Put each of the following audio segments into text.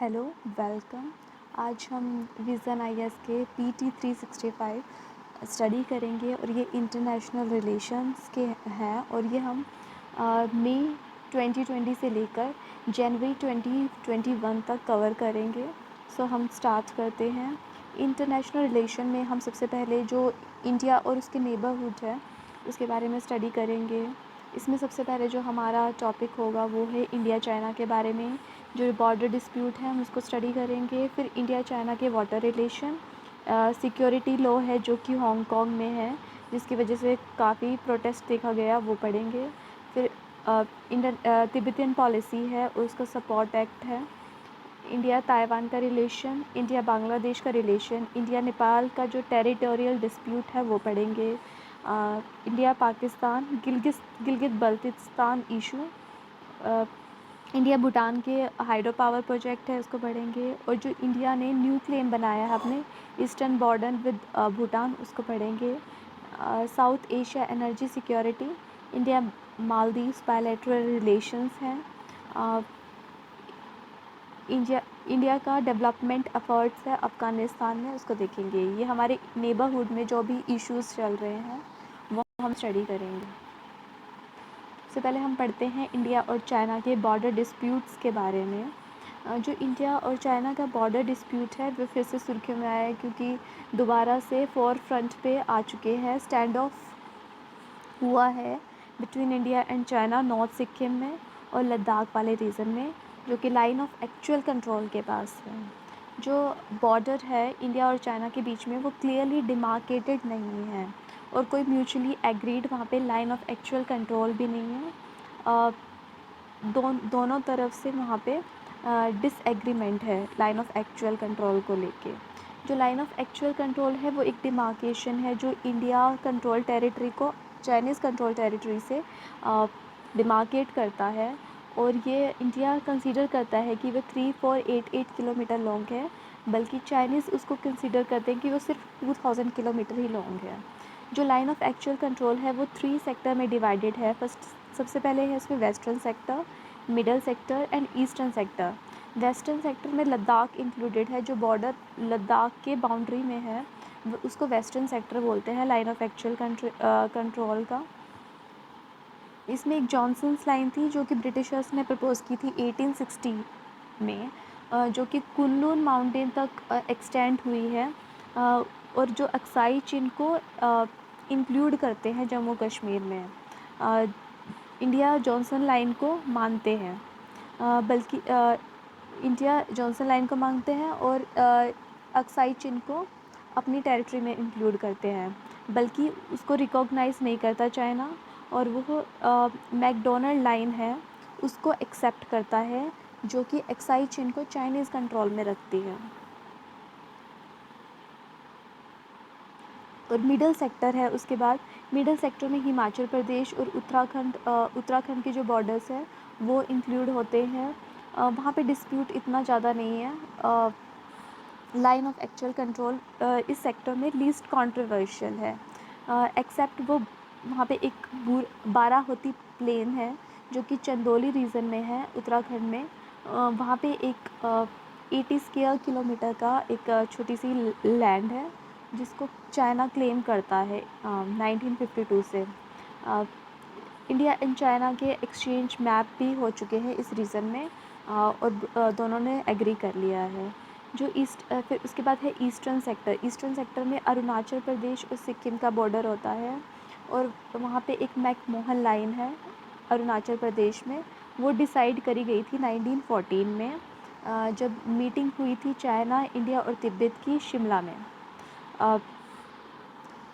Hello, welcome. आज हम vision IAS के पीटी 365 स्टडी करेंगे और ये इंटरनेशनल रिलेशंस के हैं और ये हम मई 2020 से लेकर जनवरी 2021 तक कवर करेंगे। सो हम स्टार्ट करते हैं। इंटरनेशनल रिलेशन में हम सबसे पहले जो इंडिया और उसके नेबरहुड है उसके बारे में स्टडी करेंगे। इसमें सबसे पहले जो हमारा टॉपिक होगा वो है इंडिया चाइना के बारे में। जो बॉर्डर डिस्प्यूट है हम उसको स्टडी करेंगे। फिर इंडिया चाइना के वाटर रिलेशन, सिक्योरिटी लॉ है जो कि हांगकांग में है जिसकी वजह से काफ़ी प्रोटेस्ट देखा गया, वो पढ़ेंगे। फिर तिब्बतियन पॉलिसी है और उसका सपोर्ट एक्ट है। इंडिया ताइवान का रिलेशन, इंडिया बांग्लादेश का रिलेशन, इंडिया नेपाल का जो टेरिटोरियल डिस्प्यूट है वो पढ़ेंगे। India Pakistan Gilgit Baltistan issue, India Bhutan के हाइड्रो पावर प्रोजेक्ट है उसको पढ़ेंगे। और जो इंडिया ने न्यू क्लेम बनाया है अपने ईस्टर्न बॉर्डर विद भूटान, उसको पढ़ेंगे। South Asia energy security, India Maldives bilateral relations हैं। इंडिया का डेवलपमेंट एफर्ट्स है अफ़गानिस्तान में, उसको देखेंगे। ये हमारे नेबरहुड में जो भी इश्यूज़ चल रहे हैं वो हम स्टडी करेंगे। सबसे पहले हम पढ़ते हैं इंडिया और चाइना के बॉर्डर डिस्प्यूट्स के बारे में। जो इंडिया और चाइना का बॉर्डर डिस्प्यूट है वो फिर से सुर्खियों में आया है क्योंकि दोबारा से फोर फ्रंट पे आ चुके हैं। स्टैंड ऑफ हुआ है between India and China north Sikkim में और लद्दाख वाले रीजन में, जो कि लाइन ऑफ एक्चुअल कंट्रोल के पास है। जो बॉर्डर है इंडिया और चाइना के बीच में वो क्लियरली डिमार्केटेड नहीं है और कोई म्यूचुअली एग्रीड वहाँ पे लाइन ऑफ एक्चुअल कंट्रोल भी नहीं है। दोनों तरफ से वहाँ पे डिसएग्रीमेंट है लाइन ऑफ एक्चुअल कंट्रोल को लेके। जो लाइन ऑफ एक्चुअल कंट्रोल है वो एक डिमार्केशन है जो इंडिया कंट्रोल टेरिटरी को चाइनीज़ कंट्रोल टेरिटरी से डिमार्केट करता है। और ये इंडिया कंसीडर करता है कि वो 3488 किलोमीटर लॉन्ग है, बल्कि चाइनीज़ उसको कंसीडर करते हैं कि वो सिर्फ 2000 किलोमीटर ही लॉन्ग है। जो लाइन ऑफ एक्चुअल कंट्रोल है वो 3 सेक्टर में डिवाइडेड है। सबसे पहले है इसमें western sector, middle sector and eastern sector. Western sector में लद्दाख इंक्लूडेड है, जो बॉर्डर लद्दाख के बाउंड्री में है उसको वेस्टर्न सेक्टर बोलते हैं लाइन ऑफ एक्चुअल कंट्रोल का। इसमें एक जॉनसन्स लाइन थी जो कि ब्रिटिशर्स ने प्रपोज़ की थी 1860 में, जो कि कुनलुन माउंटेन तक एक्सटेंड हुई है और जो अक्साई चिन को इंक्लूड करते हैं जम्मू कश्मीर में। इंडिया जॉनसन लाइन को मानते हैं, बल्कि इंडिया जॉनसन लाइन को मानते हैं और अक्साई चिन को अपनी टेरिटरी में इंक्लूड करते हैं, बल्कि उसको रिकॉग्नाइज़ नहीं करता चाइना। और वो मैकडोनल्ड लाइन है उसको एक्सेप्ट करता है, जो कि अक्साई चिन को चाइनीज़ कंट्रोल में रखती है। और मिडल सेक्टर है उसके बाद। मिडल सेक्टर में हिमाचल प्रदेश और उत्तराखंड के जो बॉर्डर्स हैं वो इंक्लूड होते हैं। वहाँ पे डिस्प्यूट इतना ज़्यादा नहीं है। लाइन ऑफ एक्चुअल कंट्रोल इस सेक्टर में लीस्ट कंट्रोवर्शियल है, एक्सेप्ट वो वहाँ पे एक बाराहोती प्लेन है जो कि चंदौली रीजन में है उत्तराखंड में। वहाँ पे एक 80 स्क्वायर किलोमीटर का एक छोटी सी लैंड है जिसको चाइना क्लेम करता है 1952 से। इंडिया एंड चाइना के एक्सचेंज मैप भी हो चुके हैं इस रीजन में, और दोनों ने एग्री कर लिया है। जो फिर उसके बाद है ईस्टर्न सेक्टर। ईस्टर्न सेक्टर में अरुणाचल प्रदेश और सिक्किम का बॉर्डर होता है और वहाँ पे एक मैकमोहन लाइन है अरुणाचल प्रदेश में। वो डिसाइड करी गई थी 1914 में, जब मीटिंग हुई थी चाइना, इंडिया और तिब्बत की शिमला में।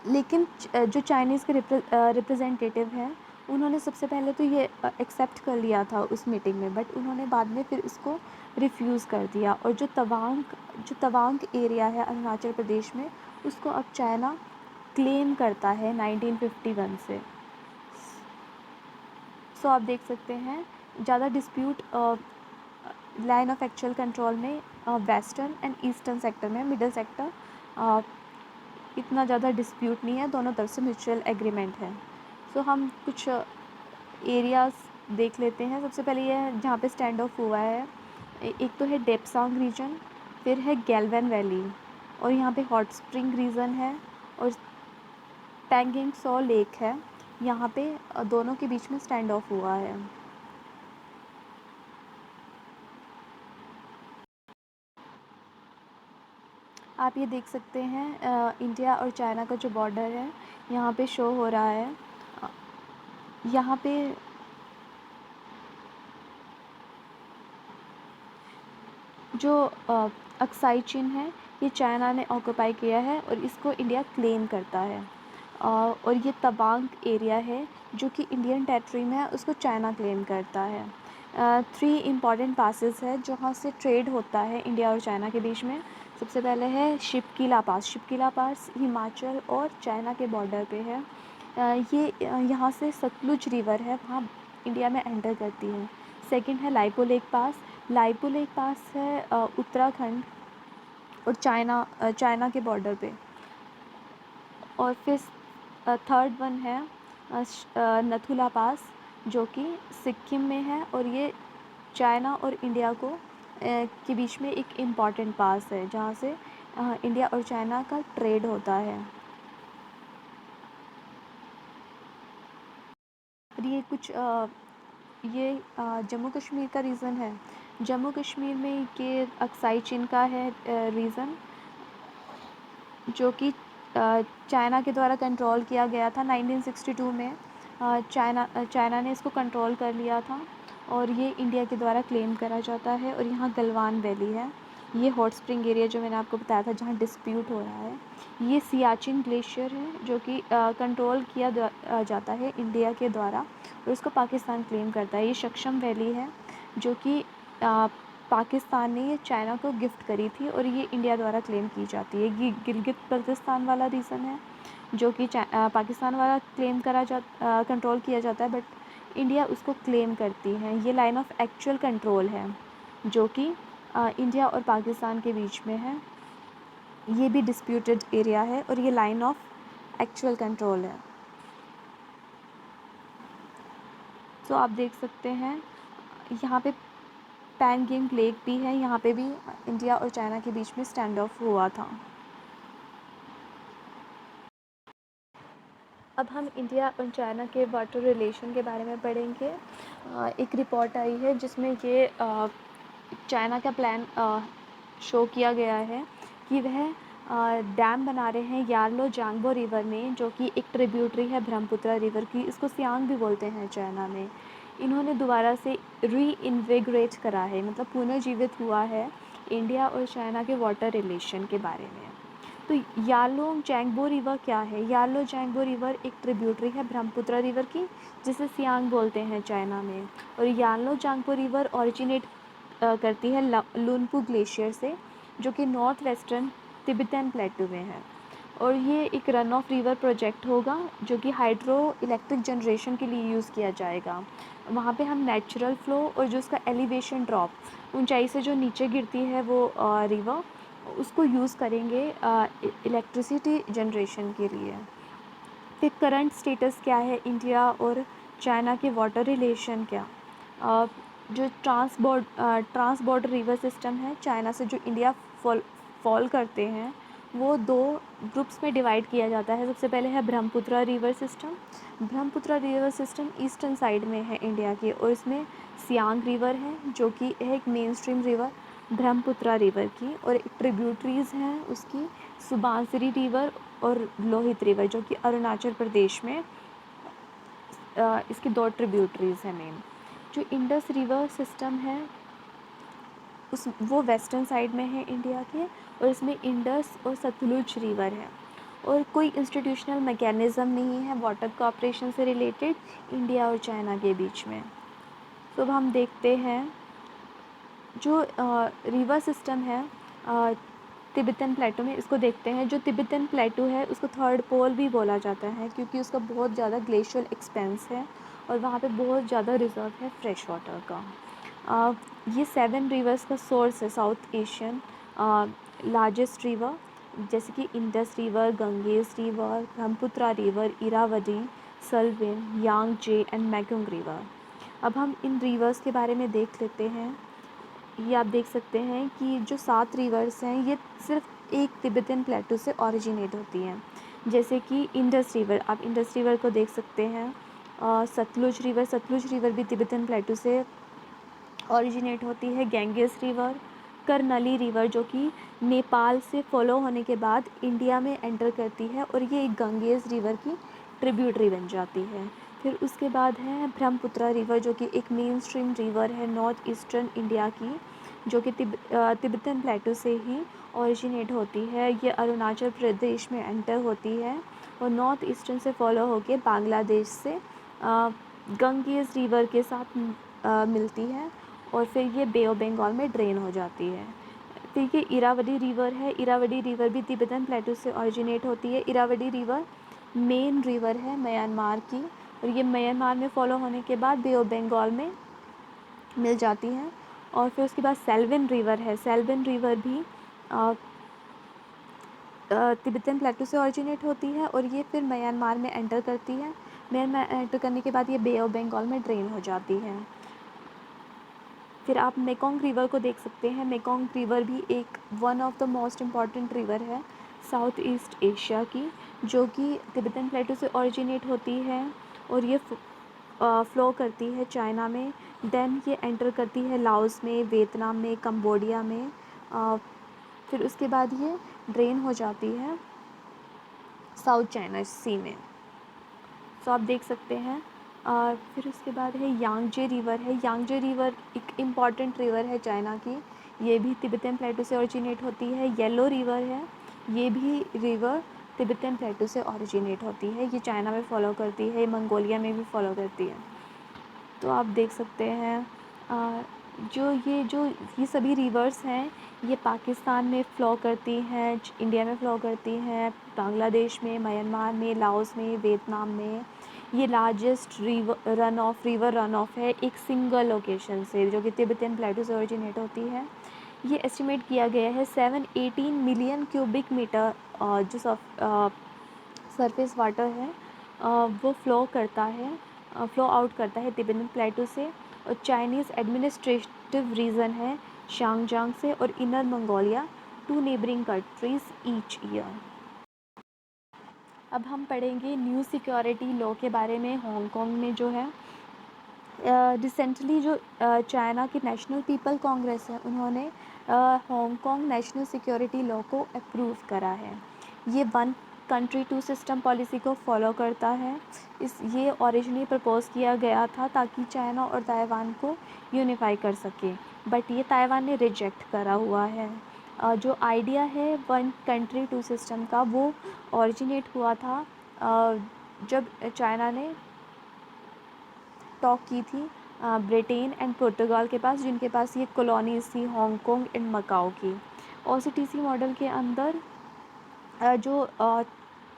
लेकिन जो चाइनीज़ के रिप्रेजेंटेटिव हैं उन्होंने सबसे पहले तो ये एक्सेप्ट कर लिया था उस मीटिंग में, बट उन्होंने बाद में फिर इसको रिफ्यूज़ कर दिया। और जो तवांग एरिया है अरुणाचल प्रदेश में उसको अब चाइना क्लेम करता है 1951 से। सो आप देख सकते हैं ज़्यादा dispute line of actual control में वेस्टर्न एंड ईस्टर्न सेक्टर में। मिडल सेक्टर इतना ज़्यादा डिस्प्यूट नहीं है, दोनों तरफ से म्यूचुअल एग्रीमेंट है। सो हम कुछ एरियाज़ देख लेते हैं। सबसे पहले ये जहाँ पे स्टैंड ऑफ हुआ है एक तो है डेप्सांग रीजन, फिर है गैल्वन वैली, और यहाँ पे हॉट स्प्रिंग रीजन है, और पैंगिंग सॉ लेक है। यहाँ पे दोनों के बीच में स्टैंड ऑफ हुआ है। आप ये देख सकते हैं इंडिया और चाइना का जो बॉर्डर है यहाँ पे शो हो रहा है। अ, यहाँ पे जो अक्साई चीन है ये चाइना ने ऑक्यूपाई किया है और इसको इंडिया क्लेम करता है। और ये तवांग एरिया है जो कि इंडियन टेरिटरी में है, उसको चाइना क्लेम करता है। 3 इम्पॉर्टेंट पासेस है जहाँ से ट्रेड होता है इंडिया और चाइना के बीच में। सबसे पहले है शिपकीला पास। शिपकीला पास हिमाचल और चाइना के बॉर्डर पे है। ये यहाँ से सतलुज रिवर है वहाँ इंडिया में एंटर करती है। सेकंड है लाइपो लेक पास। लाइपो लेक पास है उत्तराखंड और चाइना के बॉर्डर पे। और फिर थर्ड वन है नथुला पास जो कि सिक्किम में है, और ये चाइना और इंडिया को के बीच में एक इम्पॉर्टेंट पास है जहाँ से इंडिया और चाइना का ट्रेड होता है। और ये कुछ ये जम्मू कश्मीर का रीज़न है। जम्मू कश्मीर में ये अक्साई चीन का है रीज़न, जो कि चाइना के द्वारा कंट्रोल किया गया था 1962 में। चाइना ने इसको कंट्रोल कर लिया था और ये इंडिया के द्वारा क्लेम करा जाता है। और यहाँ गलवान वैली है, ये हॉट स्प्रिंग एरिया जो मैंने आपको बताया था जहाँ डिस्प्यूट हो रहा है। ये सियाचिन ग्लेशियर है जो कि कंट्रोल किया जाता है इंडिया के द्वारा और उसको पाकिस्तान क्लेम करता है। ये सक्षम वैली है जो कि पाकिस्तान ने ये चाइना को गिफ्ट करी थी और ये इंडिया द्वारा क्लेम की जाती है। ये गिलगित बल्तिस्तान वाला रीजन है जो कि पाकिस्तान वाला क्लेम कंट्रोल किया जाता है, बट इंडिया उसको क्लेम करती है। ये लाइन ऑफ एक्चुअल कंट्रोल है जो कि इंडिया और पाकिस्तान के बीच में है। ये भी डिस्प्यूटेड एरिया है और ये लाइन ऑफ एक्चुअल कंट्रोल है। तो आप देख सकते हैं यहाँ पे पैंगिंग लेक भी है, यहाँ पे भी इंडिया और चाइना के बीच में स्टैंड ऑफ हुआ था। अब हम इंडिया और चाइना के वाटर रिलेशन के बारे में पढ़ेंगे। एक रिपोर्ट आई है जिसमें ये चाइना का प्लान शो किया गया है कि वह डैम बना रहे हैं यार्लो जांगबो रिवर में, जो कि एक ट्रिब्यूटरी है ब्रह्मपुत्र रिवर की। इसको सियांग भी बोलते हैं चाइना में। इन्होंने दोबारा से रीइन्विगरेट करा है, मतलब पुनर्जीवित हुआ है इंडिया और चाइना के वाटर रिलेशन के बारे में। तो यार्लोंग जैंगबो रिवर क्या है? यार्लो जैंगबो रिवर एक ट्रिब्यूटरी है ब्रह्मपुत्र रिवर की जिसे सियांग बोलते हैं चाइना में। और यार्लो जैंगबो रिवर ओरिजिनेट करती है लुनपू ग्लेशियर से, जो कि नॉर्थ वेस्टर्न तिब्बतन प्लेटू में है। और ये एक रन ऑफ रिवर प्रोजेक्ट होगा जो कि हाइड्रो इलेक्ट्रिक जनरेशन के लिए यूज़ किया जाएगा। वहाँ पे हम नेचुरल फ़्लो और जो उसका एलिवेशन ड्रॉप ऊंचाई से जो नीचे गिरती है वो रिवर, उसको यूज़ करेंगे इलेक्ट्रिसिटी जनरेशन के लिए। फिर करंट स्टेटस क्या है इंडिया और चाइना के वाटर रिलेशन क्या? जो ट्रांस बॉर्डर रिवर सिस्टम है चाइना से जो इंडिया फॉल करते हैं वो 2 ग्रुप्स में डिवाइड किया जाता है। सबसे पहले है Brahmaputra river system. Brahmaputra river system eastern side में है इंडिया के, और इसमें सियांग रिवर है जो कि है एक main stream river Brahmaputra river की, और एक ट्रिब्यूटरीज़ हैं उसकी सुबानसिरी रिवर और लोहित रिवर जो कि अरुणाचल प्रदेश में इसकी 2 ट्रिब्यूटरीज़ हैं मेन। जो इंडस रिवर सिस्टम है वो वेस्टर्न साइड में है इंडिया के, और इसमें इंडस और सतलुज रिवर है। और कोई इंस्टीट्यूशनल मैकेनिज़्म नहीं है वाटर कॉपरेशन से रिलेटेड इंडिया और चाइना के बीच में। तो अब हम देखते हैं जो रिवर सिस्टम है तिब्बतन प्लेटू में, इसको देखते हैं। जो तिब्बतन प्लेटू है उसको थर्ड पोल भी बोला जाता है क्योंकि उसका बहुत ज़्यादा ग्लेशियल एक्सपेंस है और वहाँ पे बहुत ज़्यादा रिजर्व है फ्रेश वाटर का। ये 7 रिवर्स का सोर्स है साउथ एशियन लार्जेस्ट रिवर, जैसे कि Indus river, Ganges river, Brahmaputra river, Irrawaddy, Salween, Yangtze and Mekong river. अब हम इन रिवर्स के बारे में देख लेते हैं। ये आप देख सकते हैं कि जो 7 रिवर्स हैं ये सिर्फ एक तिब्बतन प्लेटो से ओरिजिनेट होती हैं। जैसे कि इंडस रिवर, आप इंडस रिवर को देख सकते हैं। सतलुज रिवर भी तिब्बतन प्लेटो से ओरिजिनेट होती है। गैंगेस रिवर, करनली रिवर जो कि नेपाल से फॉलो होने के बाद इंडिया में एंटर करती है और ये एक गंगेस रिवर की ट्रिब्यूटरी बन जाती है। फिर उसके बाद है ब्रह्मपुत्र रिवर जो कि एक मेन स्ट्रीम रिवर है नॉर्थ ईस्टर्न इंडिया की, जो कि तिब्बतन प्लेटो से ही ओरिजिनेट होती है। ये अरुणाचल प्रदेश में एंटर होती है और नॉर्थ ईस्टर्न से फॉलो होकर बांग्लादेश से गंगेस रिवर के साथ मिलती है और फिर ये बे ऑफ बंगाल में ड्रेन हो जाती है। फिर ये इरावदी रिवर है। इरावदी रिवर भी तिब्बतन प्लेटो से ओरिजिनेट होती है। इरावदी रिवर मेन रिवर है म्यांमार की और ये म्यांमार में फॉलो होने के बाद बे ऑफ बंगाल में मिल जाती है। और फिर उसके बाद सेल्विन रिवर है। सेल्विन रिवर भी तिब्बतन प्लेटो से ओरिजिनेट होती है और ये फिर म्यांमार में एंटर करती है। म्यांमार एंटर करने के बाद ये बे ऑफ बंगाल में ड्रेन हो जाती है। फिर आप मेकोंग रिवर को देख सकते हैं। मेकोंग रिवर भी एक one of the most important river है साउथ ईस्ट एशिया की, जो कि तिब्बतन प्लेटो से ओरिजिनेट होती है और ये फ्लो करती है चाइना में। देन ये एंटर करती है लाओस में, वियतनाम में, कंबोडिया में। फिर उसके बाद ये ड्रेन हो जाती है साउथ चाइना सी में। तो आप देख सकते हैं। फिर उसके बाद है यांगजे रिवर है। यांगजे रिवर एक इम्पॉर्टेंट रिवर है चाइना की। ये भी तिब्बतन प्लेटो से ओरिजिनेट होती है। येलो रिवर है, ये भी रिवर तिब्बतन प्लेटो से ओरिजिनेट होती है। ये चाइना में फॉलो करती है, मंगोलिया में भी फॉलो करती है। तो आप देख सकते हैं जो ये सभी रिवर्स हैं ये पाकिस्तान में फ़्लो करती हैं, इंडिया में फ़्लो करती हैं, बांग्लादेश में, म्यांमार में, लाओस में, वियतनाम में। ये लार्जेस्ट रिवर रन ऑफ है एक सिंगल लोकेशन से, जो कि तिब्बतन प्लेटो से ओरिजिनेट होती है। ये एस्टिमेट किया गया है 718 मिलियन क्यूबिक मीटर जो सरफेस वाटर है वो फ़्लो आउट करता है तिब्बतन प्लेटो से। और चाइनीज़ एडमिनिस्ट्रेटिव रीजन है शांगजांग से और inner Mongolia, 2 neighbouring countries each year. अब हम पढ़ेंगे न्यू सिक्योरिटी लॉ के बारे में। हांगकांग में जो है रिसेंटली जो चाइना की नेशनल पीपल कांग्रेस है उन्होंने हांगकांग नेशनल सिक्योरिटी लॉ को अप्रूव करा है। ये 1 कंट्री 2 सिस्टम पॉलिसी को फॉलो करता है। ये ओरिजिनली प्रपोज किया गया था ताकि चाइना और ताइवान को यूनिफाई कर सके, बट ये ताइवान ने रिजेक्ट करा हुआ है। जो आइडिया है 1 कंट्री 2 सिस्टम का वो ओरिजिनेट हुआ था जब चाइना ने टॉक की थी ब्रिटेन एंड पुर्तगाल के पास, जिनके पास ये कॉलोनीज़ थी हांगकांग एंड मकाओ की। ओसीटीसी मॉडल के अंदर जो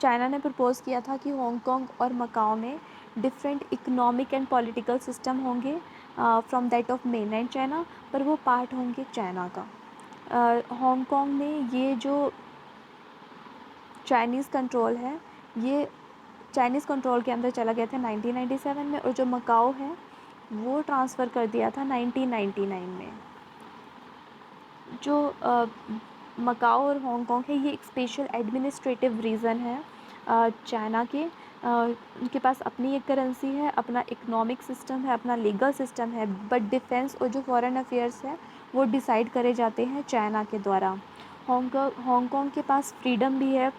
चाइना ने प्रपोज़ किया था कि हांगकांग और मकाओ में different economic and political system होंगे from that of mainland China, पर वो पार्ट होंगे चाइना का। हांगकांग में ये जो चाइनीज़ कंट्रोल है ये चाइनीज़ कंट्रोल के अंदर चला गया था 1997 में, और जो मकाओ है वो ट्रांसफ़र कर दिया था 1999 में। जो मकाओ और हांगकांग है ये एक स्पेशल एडमिनिस्ट्रेटिव रीजन है चाइना के। उनके पास अपनी एक करेंसी है, अपना इकोनॉमिक सिस्टम है, अपना लीगल सिस्टम है, बट डिफेंस और जो फॉरेन अफेयर्स है वो डिसाइड करे जाते हैं चाइना के द्वारा। हांगकांग के पास फ्रीडम भी है,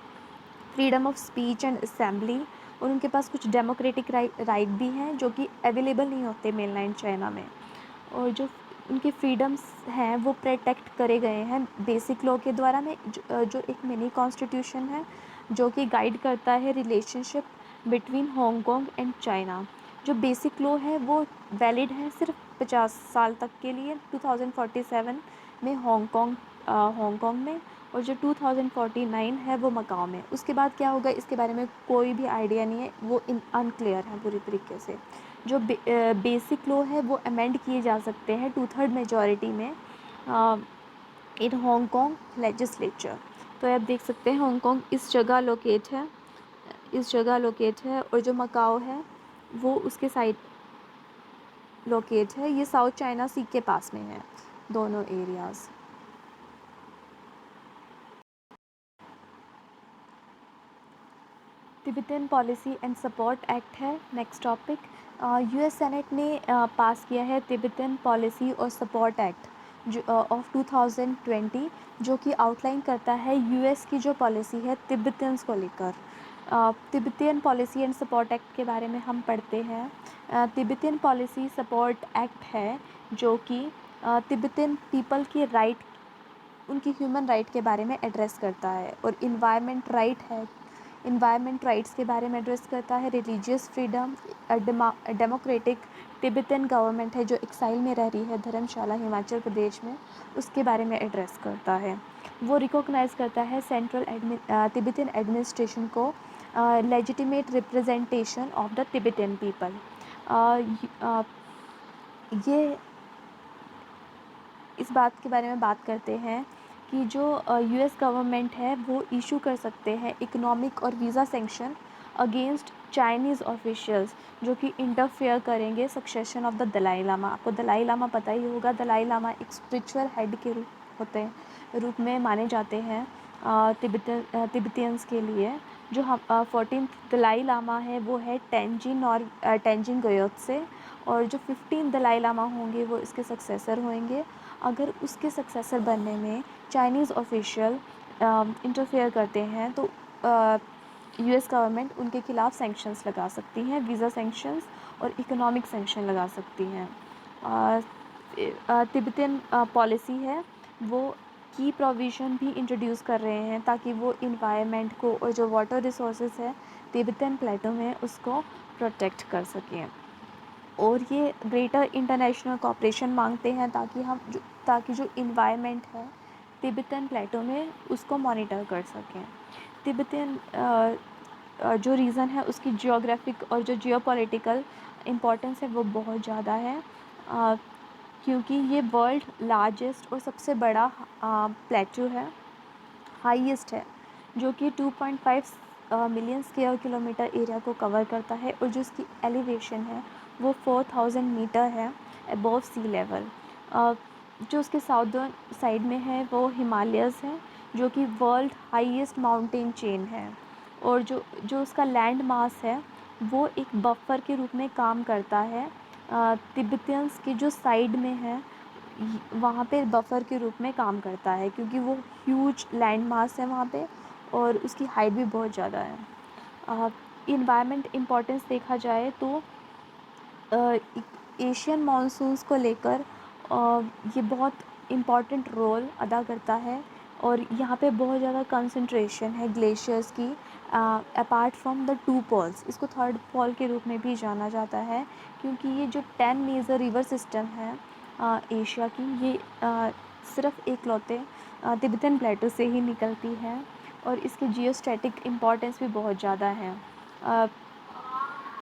freedom of speech and assembly, और उनके पास कुछ डेमोक्रेटिक राइट भी हैं जो कि अवेलेबल नहीं होते मेनलैंड चाइना में। और जो उनके फ्रीडम्स हैं वो प्रोटेक्ट करे गए हैं बेसिक लॉ के द्वारा में, जो एक मिनी कॉन्स्टिट्यूशन है जो कि गाइड करता है relationship between Hong Kong and China. जो बेसिक लॉ है वो वैलिड है सिर्फ 50 साल तक के लिए, 2047 में हांगकांग में, और जो 2049 है वो मकाओ में। उसके बाद क्या होगा इसके बारे में कोई भी आइडिया नहीं है, वो अनक्लियर है पूरी तरीके से। जो बेसिक लॉ है वो अमेंड किए जा सकते हैं 2/3 मेजॉरिटी में इन हांगकांग लेजिस्लेचर। तो आप देख सकते हैं हांगकांग इस जगह लोकेट है और जो मकाओ है वो उसके साइड लोकेट है। ये साउथ चाइना सी के पास में है। दोनों areas. Tibetan policy and support act है नेक्स्ट टॉपिक। यूएस सेनेट ने पास किया है तिब्बतन पॉलिसी और सपोर्ट एक्ट जो ऑफ 2020, जो कि आउटलाइन करता है यूएस की जो पॉलिसी है तिब्बतन्स को लेकर। Tibetan policy and support act के बारे में हम पढ़ते हैं। तिब्बतन पॉलिसी सपोर्ट एक्ट है जो कि तिब्बतन पीपल की राइट, उनकी ह्यूमन राइट के बारे में एड्रेस करता है, और इन्वायरमेंट राइट्स के बारे में एड्रेस करता है। Religious freedom, democratic Tibetan government है जो एक्साइल में रह रही है धर्मशाला हिमाचल प्रदेश में, उसके बारे में एड्रेस करता है। वो रिकॉग्नाइज़ करता है सेंट्रल तिब्बतन एडमिनिस्ट्रेशन को legitimate representation of the Tibetan people. ये इस बात के बारे में बात करते हैं कि जो यूएस गवर्नमेंट है वो इशू कर सकते हैं इकोनॉमिक और visa sanction against Chinese officials जो कि इंटरफेयर करेंगे succession of the Dalai Lama. आपको दलाई लामा पता ही होगा, दलाई लामा एक स्पिरिचुअल हेड के रूप में माने जाते हैं तिब्बतियंस के लिए। जो हम 14th दलाई लामा है वो है तेंजिन ग्योत्से, और जो 15 दलाई लामा होंगे वो इसके सक्सेसर होंगे। अगर उसके सक्सेसर बनने में चाइनीज़ ऑफिशियल इंटरफेयर करते हैं तो यूएस गवर्नमेंट उनके खिलाफ सैंक्शंस लगा सकती हैं, वीज़ा सैंक्शंस और इकोनॉमिक सैंक्शन लगा सकती हैं। तिब्बतन पॉलिसी है वो की प्रोविज़न भी इंट्रोड्यूस कर रहे हैं ताकि वो इन्वायरमेंट को और जो वाटर रिसोर्सेज है तिब्बतन प्लेटो में उसको प्रोटेक्ट कर सकें। और ये ग्रेटर इंटरनेशनल कोऑपरेशन मांगते हैं ताकि जो इन्वायरमेंट है तिब्बतन प्लेटो में उसको मॉनिटर कर सकें। तिब्बतन जो रीज़न है उसकी जियोग्राफिक और जो जियोपॉलिटिकल इम्पोर्टेंस है वो बहुत ज़्यादा है, क्योंकि ये वर्ल्ड लार्जेस्ट और सबसे बड़ा प्लेटो है, हाईएस्ट है, जो कि 2.5 मिलियन स्क्वायर किलोमीटर एरिया को कवर करता है, और जो इसकी एलिवेशन है वो 4000 मीटर है अबव सी लेवल। जो उसके साउदर्न साइड में है वो हिमालयस है जो कि वर्ल्ड हाईएस्ट माउंटेन चेन है, और जो उसका लैंड मास है वो एक बफर के रूप में काम करता है। तिब्बतियंस की जो साइड में है वहाँ पे बफर के रूप में काम करता है, क्योंकि वो ह्यूज लैंड मास है वहाँ पे और उसकी हाइट भी बहुत ज़्यादा है। इन्वायरमेंट इम्पोर्टेंस देखा जाए तो एशियन मानसून्स को लेकर ये बहुत इम्पॉर्टेंट रोल अदा करता है, और यहाँ पे बहुत ज़्यादा कंसंट्रेशन है ग्लेशियर्स की अपार्ट फ्रॉम द 2 पोल्स। इसको थर्ड पोल के रूप में भी जाना जाता है, क्योंकि ये जो 10 मेजर रिवर सिस्टम है एशिया की, ये सिर्फ एकलौते तिब्बतन प्लेटो से ही निकलती है, और इसकी जियोस्टैटिक इम्पॉर्टेंस भी बहुत ज़्यादा है।